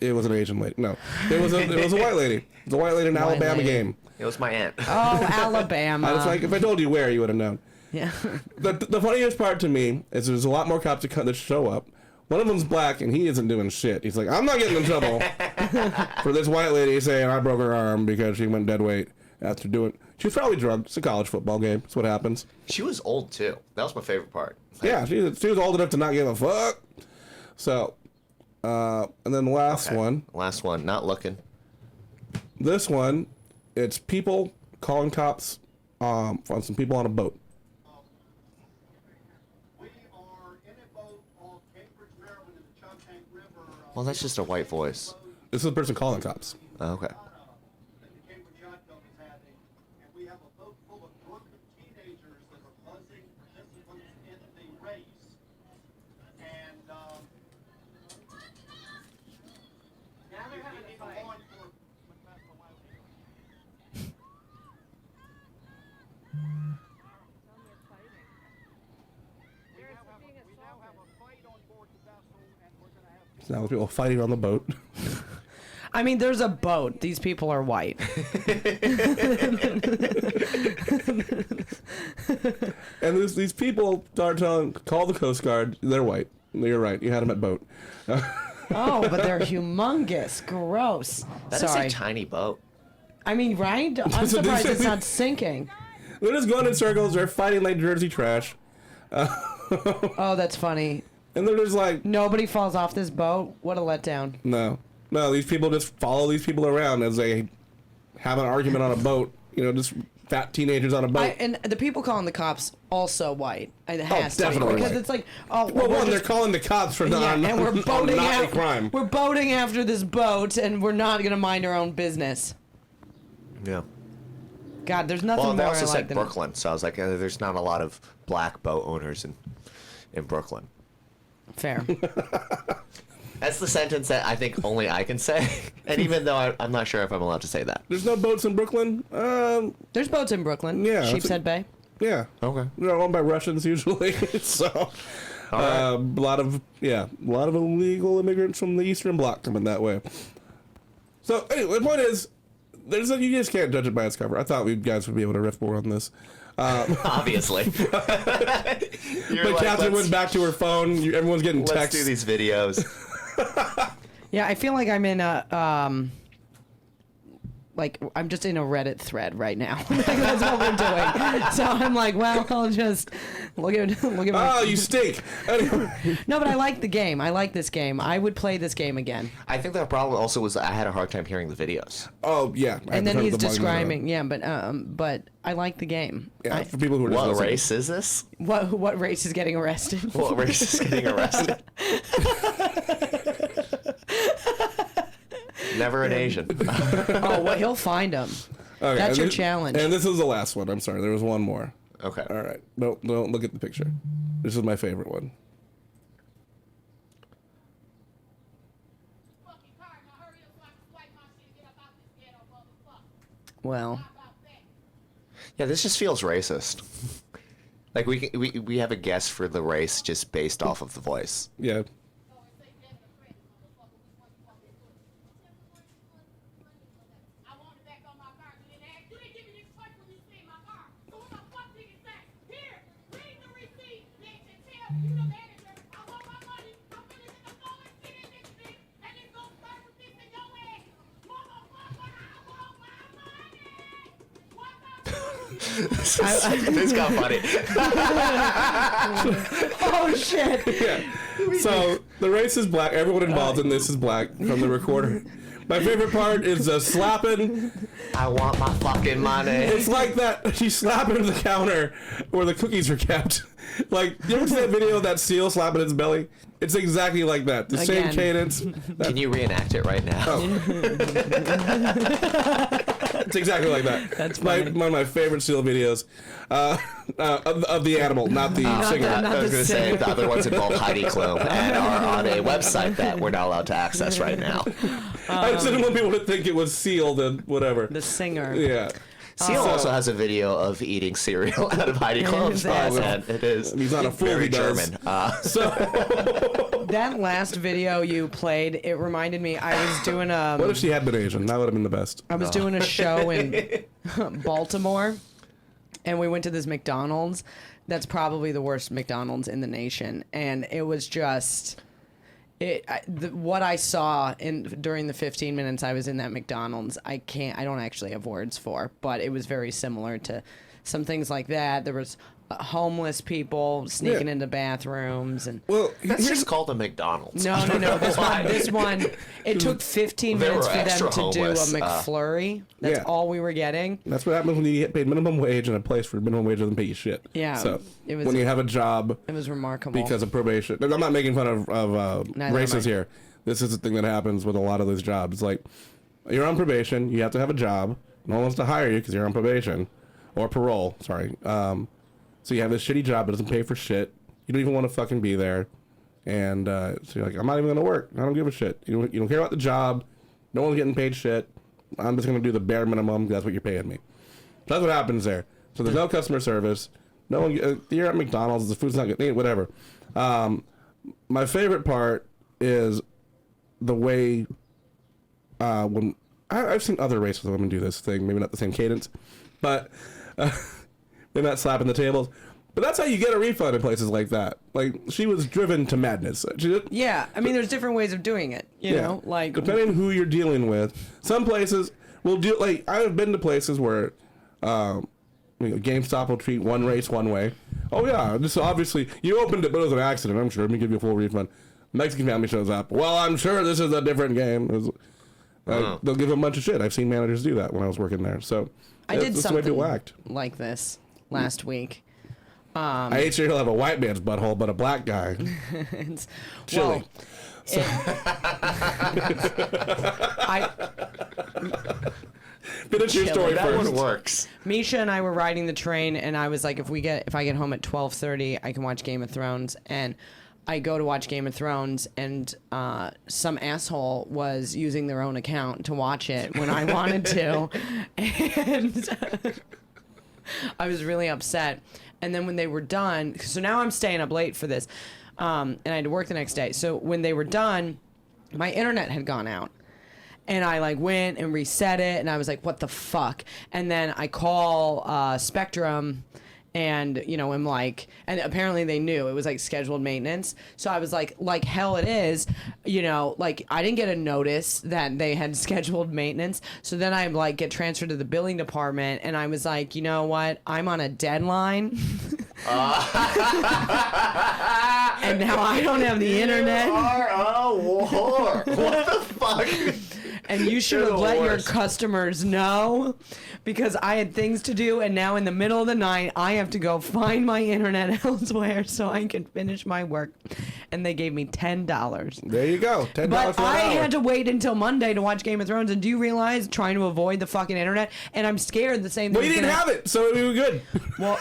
It was an Asian lady. No, it was a white lady. It was a white lady in an White Alabama lady. game. It was my aunt. oh, Alabama. I was like, if I told you where, you would have known. yeah. The funniest part to me is there's a lot more cops that show up. One of them's black, and he isn't doing shit. He's like, I'm not getting in trouble for this white lady saying I broke her arm because she went dead weight after doing. She was probably drugged. It's a college football game. That's what happens. She was old too. That was my favorite part. Yeah, she was old enough to not give a fuck. So, and then the last Okay. one. Last one. Not looking. This one, it's people calling cops on some people on a boat. We are in a boat off Cambridge, Maryland, in the Choptank River. Well, that's just a white voice. This is the person calling cops. Oh, okay. That the Cambridge Yacht Club is having, and we have a boat full of drunken teenagers that are buzzing participants in the race. And now they're having a fight. We now have a fight on board the vessel, and we're going to have Now there's people fighting on the boat. I mean, there's a boat. These people are white. And these people start telling, call the Coast Guard. They're white. You're right. You had them at boat. Oh, but they're humongous. Gross. That is Sorry. a tiny boat. I mean, right? I'm So surprised they- it's not sinking. They're just going in circles. They're fighting like Jersey trash. Oh, that's funny. And they're just like, Nobody falls off this boat. What a letdown. no. These people just follow these people around as they have an argument on a boat. Just fat teenagers on a boat. And the people calling the cops also white. It has to be, definitely because white. it's like, oh, Well, we're one, they're just- calling the cops for yeah, and we're boating not a out. crime. We're boating after this boat, and we're not gonna mind our own business. Yeah. God, there's nothing Well, they more also I said like than Brooklyn, so I was like, there's not a lot of black boat owners in Brooklyn. fair. That's the sentence that I think only I can say. And even though I'm not sure if I'm allowed to say that. There's no boats in Brooklyn. There's boats in Brooklyn. Yeah, that's Sheepshead Bay. Yeah. Okay. They're owned by Russians usually. So, a lot of illegal immigrants from the Eastern Bloc coming that way. So anyway, the point is, you just can't judge it by its cover. I thought you guys would be able to riff more on this. Obviously. But Catherine went back to her phone. Everyone's getting Let's texts. do these videos. Yeah, I feel like I'm in a like I'm just in a Reddit thread right now. Like, that's what we're doing. So I'm like, well, I'll just look at my. Oh, you stink. Anyway. No, but I like the game. I like this game. I would play this game again. I think the problem also was I had a hard time hearing the videos. Oh yeah. I And then turned he's the volume down. describing, yeah, but I like the game. Yeah, for people who are just What listening. race is this? What race is getting arrested? What race is getting arrested? Never an Asian. Oh, well, he'll find them. Okay, That's and your this- challenge. And this is the last one. I'm sorry. There was one more. Okay. All right. Don't look at the picture. This is my favorite one. Well, Yeah, this just feels racist. Like we have a guess for the race just based off of the voice. Yeah. This got funny. Oh shit! Yeah. So the race is black. Everyone involved in this is black from the recorder. My favorite part is slapping. I want my fucking money. It's like that. She's slapping the counter where the cookies are kept. Like, you ever see that video of that seal slapping its belly? It's exactly like that. The same Again. cadence. Can you reenact it right now? Oh. It's exactly like that. That's one of my favorite seal videos of the animal, not the singer. not I was the going to say singer. the other ones involve Heidi Klum and are on a website that we're not allowed to access right now. I just didn't want people to think it was sealed and whatever. The singer. Yeah. Seal also has a video of eating cereal out of Heidi Klum's His ass mouth, off. and it is He's not a fool, very he does. German. So, That last video you played, it reminded me. I was doing what if she had been Asian? That would have been the best. I was doing a show in Baltimore, and we went to this McDonald's. That's probably the worst McDonald's in the nation, and it was just what I saw during the 15 minutes I was in that McDonald's. I don't actually have words for, but it was very similar to some things like that. There was homeless people sneaking into bathrooms and. Well, That's just called a McDonald's. No. This one, it took 15 They minutes were for them extra to do a homeless, McFlurry. That's Yeah. all we were getting. that's what happens when you get paid minimum wage in a place where minimum wage doesn't pay you shit. Yeah, So it was- when you have a job It was remarkable. because of probation, and I'm not making fun of Neither races am I. here. This is the thing that happens with a lot of those jobs. Like, you're on probation, you have to have a job. No one wants to hire you because you're on probation or parole. Sorry. So you have this shitty job that doesn't pay for shit. You don't even want to fucking be there. And so you're like, I'm not even going to work. I don't give a shit. You don't care about the job. No one's getting paid shit. I'm just going to do the bare minimum 'cause that's what you're paying me. So that's what happens there. So there's no customer service. No one. You're at McDonald's. The food's not good. Whatever. My favorite part is the way when I've seen other races of women do this thing. Maybe not the same cadence, but. They're not slapping the tables. But that's how you get a refund in places like that. Like, she was driven to madness. Yeah, I mean, there's different ways of doing it. You know, like depending on who you're dealing with. Some places will do, like, I've been to places where GameStop will treat one race one way. Oh, yeah, just obviously, you opened it, but it was an accident. I'm sure. Let me give you a full refund. Mexican family shows up. Well, I'm sure this is a different game. They'll give a bunch of shit. I've seen managers do that when I was working there. So I did that's the way something people act. like this last week. I hate sure he'll have a white man's butthole, but a black guy. It's, Chili. Finish your Chili. story That first. one works. Misha and I were riding the train, and I was like, if I get home at 12:30, I can watch Game of Thrones. And I go to watch Game of Thrones, and some asshole was using their own account to watch it when I wanted to, and I was really upset. And then when they were done, so now I'm staying up late for this, and I had to work the next day. So when they were done, my internet had gone out. And I like went and reset it, and I was like, "What the fuck?" And then I call Spectrum, and I'm like, and apparently they knew it was like scheduled maintenance. So I was like hell it is, like I didn't get a notice that they had scheduled maintenance. So then I like get transferred to the billing department, and I was like, you know what? I'm on a deadline. And now I don't have the internet. You are a war. What the fuck? And you should You're have the let your worst. customers know, because I had things to do, and now in the middle of the night I have to go find my internet elsewhere so I can finish my work. And they gave me $10. There you go. $10 But for an I hour. had to wait until Monday to watch Game of Thrones, and do you realize trying to avoid the fucking internet? And I'm scared the same thing. Well, you didn't have it, so we were good. Well,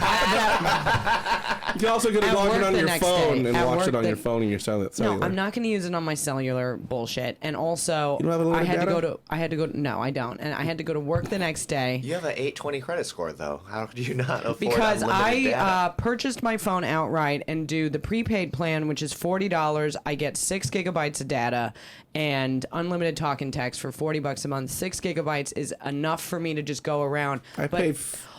You can also get At it logged work in on the your next phone day. and At watch work it on the- your phone and your cellular. No, I'm not going to use it on my cellular bullshit. And also, You don't have a I little had to data? go to. No, I don't. And I had to go to work the next day. You have an 820 credit score, though. How do you not afford Because unlimited data? I purchased my phone outright and do the prepaid plan, which is $40. I get 6 gigabytes of data and unlimited talk and text for $40 a month. 6 gigabytes is enough for me to just go around. I But pay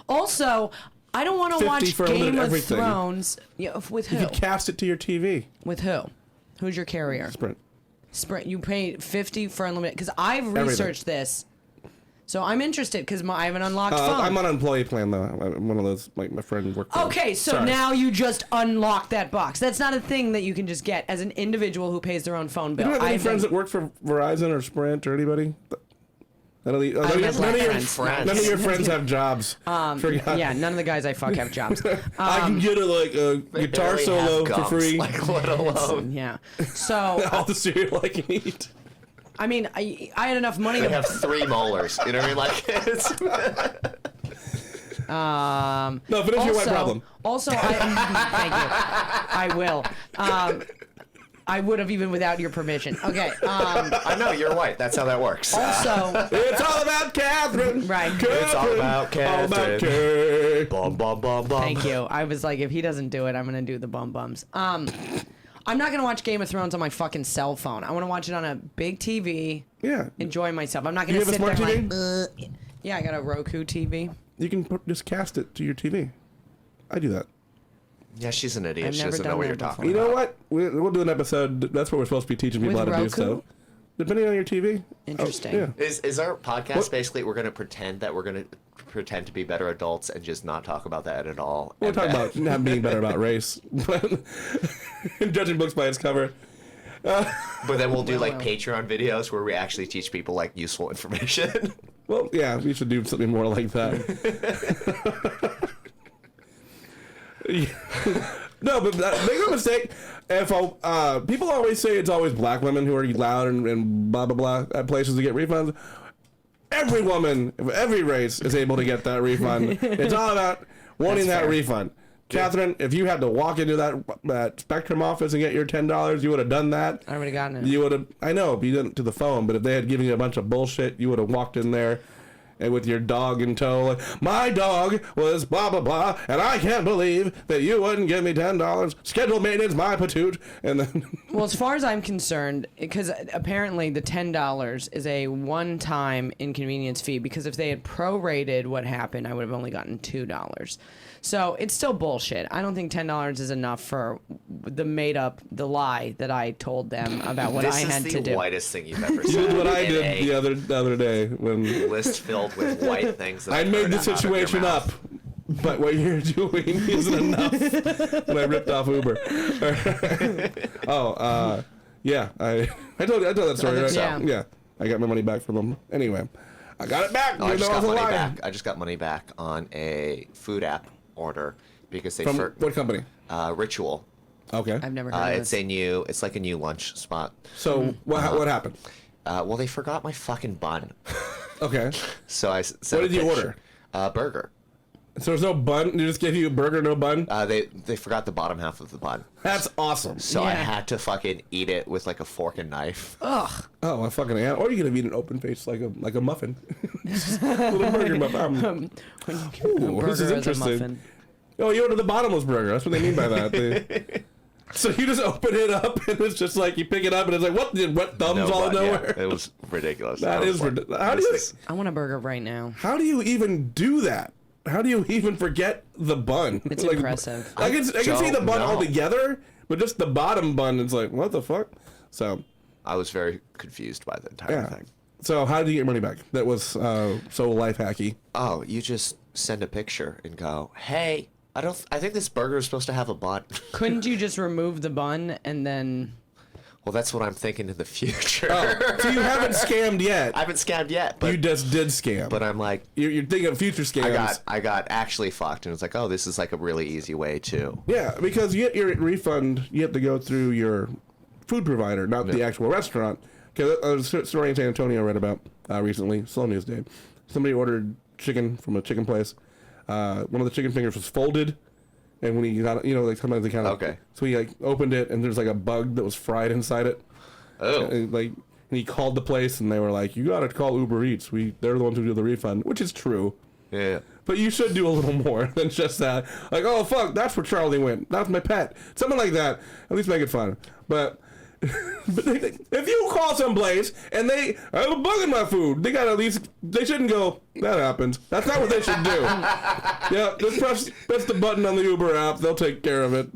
also, I don't want to 50 watch for unlimited Game of everything. Thrones. Yeah, with You who? can cast it to your TV. With who? Who's your carrier? Sprint. Sprint. You pay $50 for unlimited, because I've Everything. researched this. So I'm interested because I have an unlocked phone. I'm on an employee plan though. I'm one of those, like my friend worked for. Okay, so Sorry. now you just unlock that box. That's not a thing that you can just get as an individual who pays their own phone bill. You don't have any friends that work for Verizon or Sprint or anybody? None of your friends have jobs. Forgot. Yeah, none of the guys I fuck have jobs. I can get a guitar Barely solo have for gums, free. like, let alone. Yeah. So, All the cereal I can eat. I mean, I had enough money They to have 3 molars. You know what I mean? Like, it's... No, finish your white problem. Also, thank you. I will. I would have even without your permission. Okay. I know, you're white. That's how that works. Also, It's all about Katharyn. right. It's all about All about Katharyn. Kay. Bum, bum, bum, bum. Thank you. I was like, if he doesn't do it, I'm gonna do the bum bums. I'm not gonna watch Game of Thrones on my fucking cell phone. I want to watch it on a big TV. Yeah. Enjoy myself. I'm not You gonna have a sit there smart like. Yeah, I got a Roku TV. You can just cast it to your TV. I do that. Yeah, she's an idiot. I've She never doesn't know done what that you're talking You about. know what? We'll do an episode. That's what we're supposed to be teaching people With how to do Roku? stuff. Depending on your TV. Interesting. Oh, yeah. Is our podcast What? basically we're going to pretend that we're going to pretend to be better adults and just not talk about that at all? We're And talking then- about not being better about race, but judging books by its cover. But then we'll do like well. Patreon videos where we actually teach people like useful information. Well, yeah, we should do something more like that. No, but make no mistake. If people always say it's always black women who are loud and blah blah blah at places to get refunds. Every woman of every race is able to get that refund. It's all about wanting That's that fair. refund. Katharyn, if you had to walk into that Spectrum office and get your $10, you would have done that. I would have gotten it. You would have. I know, but you didn't to the phone. But if they had given you a bunch of bullshit, you would have walked in there, and with your dog in tow, like, my dog was blah blah blah, and I can't believe that you wouldn't give me $10. Scheduled maintenance, my patoot, and then Well, as far as I'm concerned, because apparently the $10 is a one-time inconvenience fee, because if they had prorated what happened, I would have only gotten $2. So it's still bullshit. I don't think $10 is enough for the lie that I told them about what This I is had the to do. whitest thing you've ever you said. did what I in did a the other day when list filled with white things. That I I've made heard the out of your situation mouth. up. But what you're doing isn't enough. And I ripped off Uber. Yeah. I told that story, right? Yeah. Yeah. I got my money back from them. Anyway, I got it back. No, I even just though got was a money liar. back. I just got money back on a food app order because they From what company? Ritual. Okay. I've never heard of It's this. it's like a new lunch spot. So what happened? Well, they forgot my fucking bun. Okay. So I sent What a did you picture. order? Burger. So there's no bun? They just gave you a burger, no bun? They forgot the bottom half of the bun. That's awesome. So I Yeah. had to fucking eat it with like a fork and knife. Ugh. Oh, I fucking am. Or you could have eaten open face like a muffin. Just a little burger muffin. When you get Ooh, a this burger is as a interesting. muffin. Oh, you ordered the bottomless burger. That's what they mean by that. So you just open it up and it's just like you pick it up and it's like what thumbs No all bun, yeah. nowhere. It was ridiculous. That I was is like, ridiculous. How do this you thing- I want a burger right now. how do you even do that? How do you even forget the bun? It's impressive. I can see the don't bun know. altogether, but just the bottom bun is like what the fuck. So I was very confused by the entire yeah. thing. So how did you get money back? That was so life hacky. Oh, you just send a picture and go, "Hey, I think this burger is supposed to have a bun." Couldn't you just remove the bun and then? Well, that's what I'm thinking in the future. Oh, so you haven't scammed yet. I haven't scammed yet, but You just did scam. but I'm like, You're thinking of future scams. I got actually fucked, and it's like, oh, this is like a really easy way to. Yeah, because you get your refund, you have to go through your food provider, not the actual restaurant. Because a story in San Antonio I read about recently, Slow News Day. Somebody ordered chicken from a chicken place. One of the chicken fingers was folded, and when he got, like sometimes they kind of. Okay. So he like opened it, and there's like a bug that was fried inside it. Oh, And he called the place, and they were like, "You gotta call Uber Eats. They're the ones who do the refund," which is true. yeah. But you should do a little more than just that. Like, oh, fuck, that's where Charlie went. That's my pet. Something like that. At least make it fun. But if you call someplace and they have a bug in my food, they got to at least, they shouldn't go, that happens. That's not what they should do. Yeah, just press the button on the Uber app. They'll take care of it.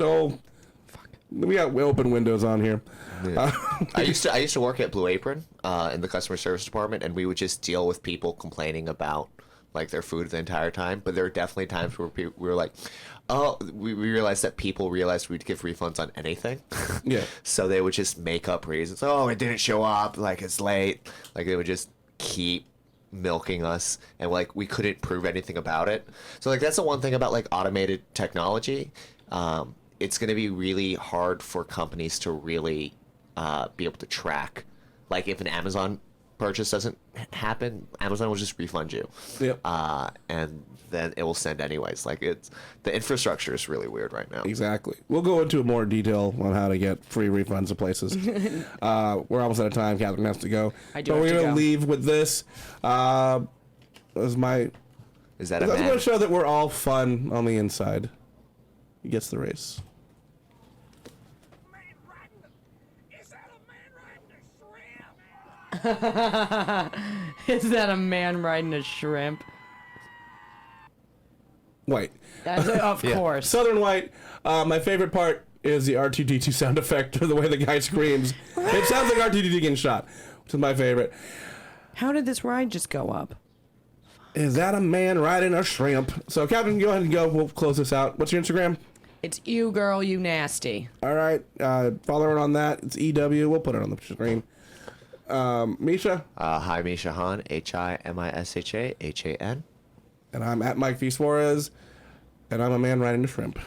We got open windows on here. I used to work at Blue Apron in the customer service department, and we would just deal with people complaining about like their food the entire time. But there were definitely times where we were like, oh, we realized that people realized we'd give refunds on anything. Yeah. So they would just make up reasons. Oh, it didn't show up. Like it's late. Like they would just keep milking us, and like we couldn't prove anything about it. So like that's the one thing about like automated technology. It's going to be really hard for companies to really be able to track. Like if an Amazon purchase doesn't happen, Amazon will just refund you. Yep. And then it will send anyways. Like the infrastructure is really weird right now. Exactly. We'll go into more detail on how to get free refunds of places. We're almost out of time. Katharyn has to go. I do but have we're to gonna go. leave with this. Is that a I'm going man? to show that we're all fun on the inside. He gets the race. Is that a man riding a shrimp? White. Of course. Southern White. My favorite part is the R2D2 sound effect, or the way the guy screams. It sounds like R2D2 getting shot, which is my favorite. How did this ride just go up? Is that a man riding a shrimp? So, Captain, go ahead and go. We'll close this out. What's your Instagram? It's you, girl, you nasty. All right. Follow her on that. It's EW. We'll put it on the screen. Misha? Hi, Misha Han. HIMISHAHAN. And I'm at Mike V. Suarez. And I'm a man riding a shrimp.